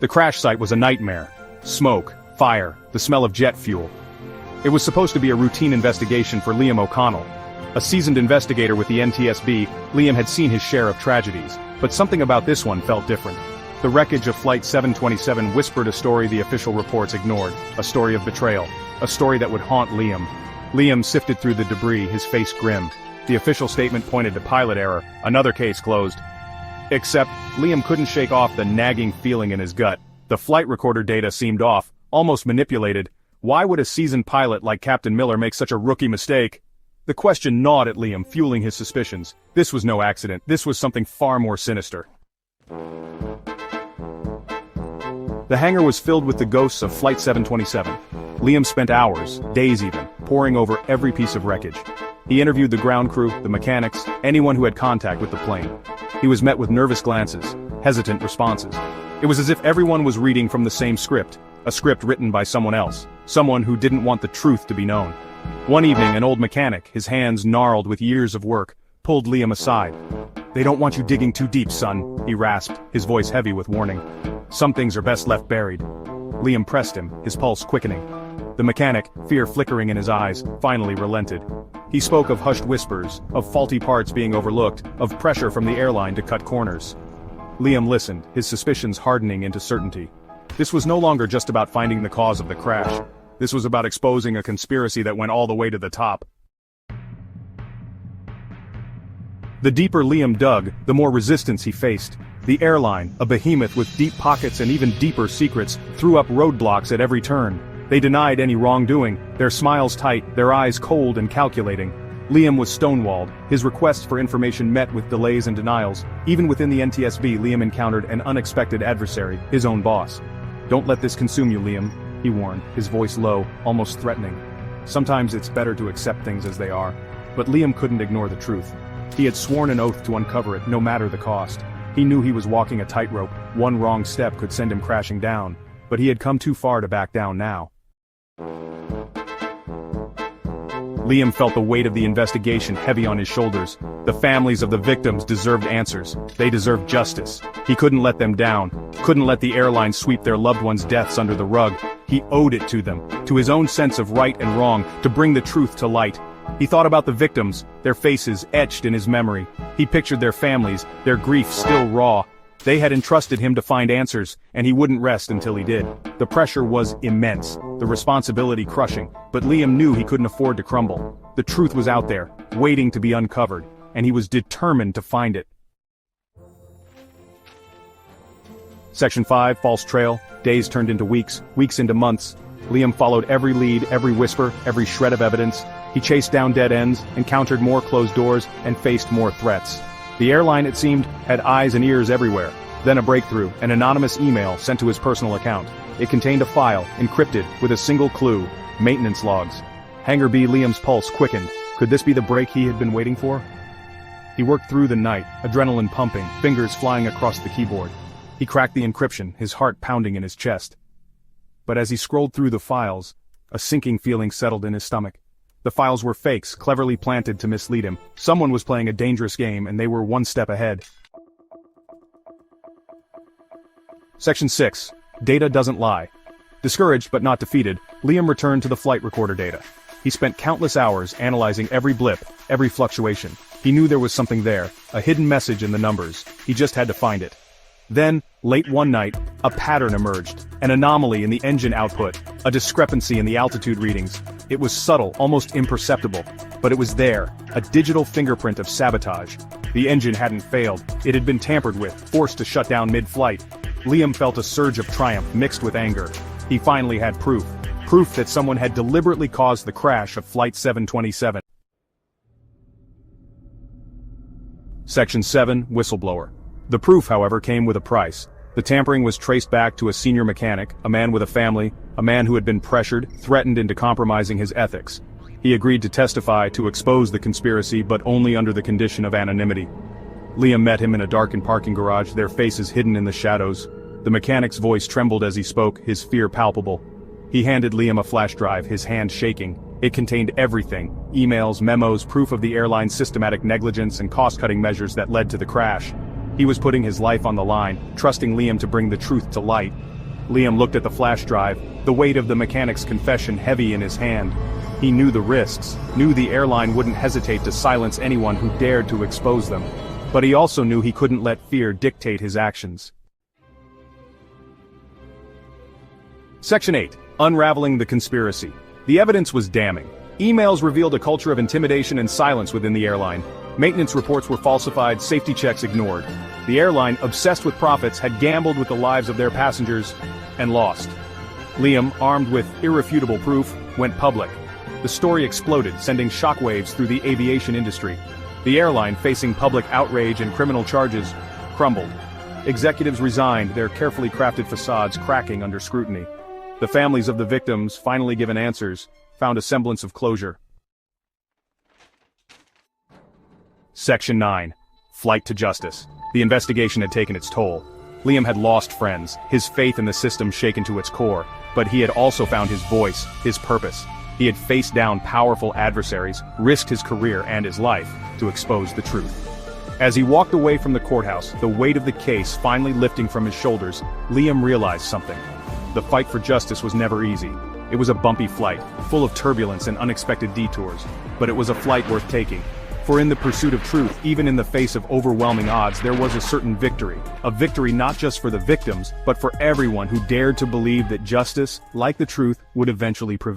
The crash site was a nightmare. Smoke, fire, the smell of jet fuel. It was supposed to be a routine investigation for Liam O'Connell. A seasoned investigator with the NTSB, Liam had seen his share of tragedies, but something about this one felt different. The wreckage of Flight 727 whispered a story the official reports ignored, a story of betrayal, a story that would haunt Liam. Liam sifted through the debris, his face grim. The official statement pointed to pilot error, another case closed. Except, Liam couldn't shake off the nagging feeling in his gut. The flight recorder data seemed off, almost manipulated. Why would a seasoned pilot like Captain Miller make such a rookie mistake? The question gnawed at Liam, fueling his suspicions. This was no accident, this was something far more sinister. The hangar was filled with the ghosts of Flight 727. Liam spent hours, days even, poring over every piece of wreckage. He interviewed the ground crew, the mechanics, anyone who had contact with the plane. He was met with nervous glances, hesitant responses. It was as if everyone was reading from the same script, a script written by someone else, someone who didn't want the truth to be known. One evening, an old mechanic, his hands gnarled with years of work, pulled Liam aside. "They don't want you digging too deep, son," he rasped, his voice heavy with warning. "Some things are best left buried." Liam pressed him, his pulse quickening. The mechanic, fear flickering in his eyes, finally relented. He spoke of hushed whispers, of faulty parts being overlooked, of pressure from the airline to cut corners. Liam listened, his suspicions hardening into certainty. This was no longer just about finding the cause of the crash. This was about exposing a conspiracy that went all the way to the top. The deeper Liam dug, the more resistance he faced. The airline, a behemoth with deep pockets and even deeper secrets, threw up roadblocks at every turn. They denied any wrongdoing, their smiles tight, their eyes cold and calculating. Liam was stonewalled, his requests for information met with delays and denials. Even within the NTSB, Liam encountered an unexpected adversary, his own boss. "Don't let this consume you, Liam," he warned, his voice low, almost threatening. Sometimes it's better to accept things as they are. But Liam couldn't ignore the truth. He had sworn an oath to uncover it, no matter the cost. He knew he was walking a tightrope, one wrong step could send him crashing down. But he had come too far to back down now. Liam felt the weight of the investigation heavy on his shoulders. The families of the victims deserved answers. They deserved justice. He couldn't let them down. Couldn't let the airline sweep their loved ones' deaths under the rug. He owed it to them, to his own sense of right and wrong, to bring the truth to light. He thought about the victims, their faces etched in his memory. He pictured their families, their grief still raw. They had entrusted him to find answers, and he wouldn't rest until he did. The pressure was immense, the responsibility crushing, but Liam knew he couldn't afford to crumble. The truth was out there, waiting to be uncovered, and he was determined to find it. Section 5, False Trail. Days turned into weeks, weeks into months. Liam followed every lead, every whisper, every shred of evidence. He chased down dead ends, encountered more closed doors, and faced more threats. The airline, it seemed, had eyes and ears everywhere. Then a breakthrough, an anonymous email sent to his personal account. It contained a file, encrypted, with a single clue: maintenance logs. Hangar B. Liam's pulse quickened. Could this be the break he had been waiting for? He worked through the night, adrenaline pumping, fingers flying across the keyboard. He cracked the encryption, his heart pounding in his chest. But as he scrolled through the files, a sinking feeling settled in his stomach. The files were fakes, cleverly planted to mislead him. Someone was playing a dangerous game, and they were one step ahead. Section 6. Data doesn't lie. Discouraged but not defeated, Liam returned to the flight recorder data. He spent countless hours analyzing every blip, every fluctuation. He knew there was something there, a hidden message in the numbers. He just had to find it. Then, late one night, a pattern emerged, an anomaly in the engine output, a discrepancy in the altitude readings. It was subtle, almost imperceptible, but it was there, a digital fingerprint of sabotage. The engine hadn't failed, it had been tampered with, forced to shut down mid-flight. Liam felt a surge of triumph mixed with anger. He finally had proof that someone had deliberately caused the crash of Flight 727. Section 7, Whistleblower. The proof, however, came with a price. The tampering was traced back to a senior mechanic, a man with a family, a man who had been pressured, threatened into compromising his ethics. He agreed to testify to expose the conspiracy, but only under the condition of anonymity. Liam met him in a darkened parking garage, their faces hidden in the shadows. The mechanic's voice trembled as he spoke, his fear palpable. He handed Liam a flash drive, his hand shaking. It contained everything: emails, memos, proof of the airline's systematic negligence and cost-cutting measures that led to the crash. He was putting his life on the line, trusting Liam to bring the truth to light. Liam looked at the flash drive, the weight of the mechanic's confession heavy in his hand. He knew the risks, knew the airline wouldn't hesitate to silence anyone who dared to expose them. But he also knew he couldn't let fear dictate his actions. Section 8. Unraveling the conspiracy. The evidence was damning. Emails revealed a culture of intimidation and silence within the airline. Maintenance reports were falsified, safety checks ignored. The airline, obsessed with profits, had gambled with the lives of their passengers and lost. Liam, armed with irrefutable proof, went public. The story exploded, sending shockwaves through the aviation industry. The airline, facing public outrage and criminal charges, crumbled. Executives resigned, their carefully crafted facades cracking under scrutiny. The families of the victims, finally given answers, found a semblance of closure. Section 9. Flight to justice. The investigation had taken its toll. Liam had lost friends, his faith in the system shaken to its core, but he had also found his voice, his purpose. He had faced down powerful adversaries, risked his career and his life to expose the truth. As he walked away from the courthouse, the weight of the case finally lifting from his shoulders, Liam realized something. The fight for justice was never easy. It was a bumpy flight, full of turbulence and unexpected detours, but it was a flight worth taking. For in the pursuit of truth, even in the face of overwhelming odds, there was a certain victory. A victory not just for the victims, but for everyone who dared to believe that justice, like the truth, would eventually prevail.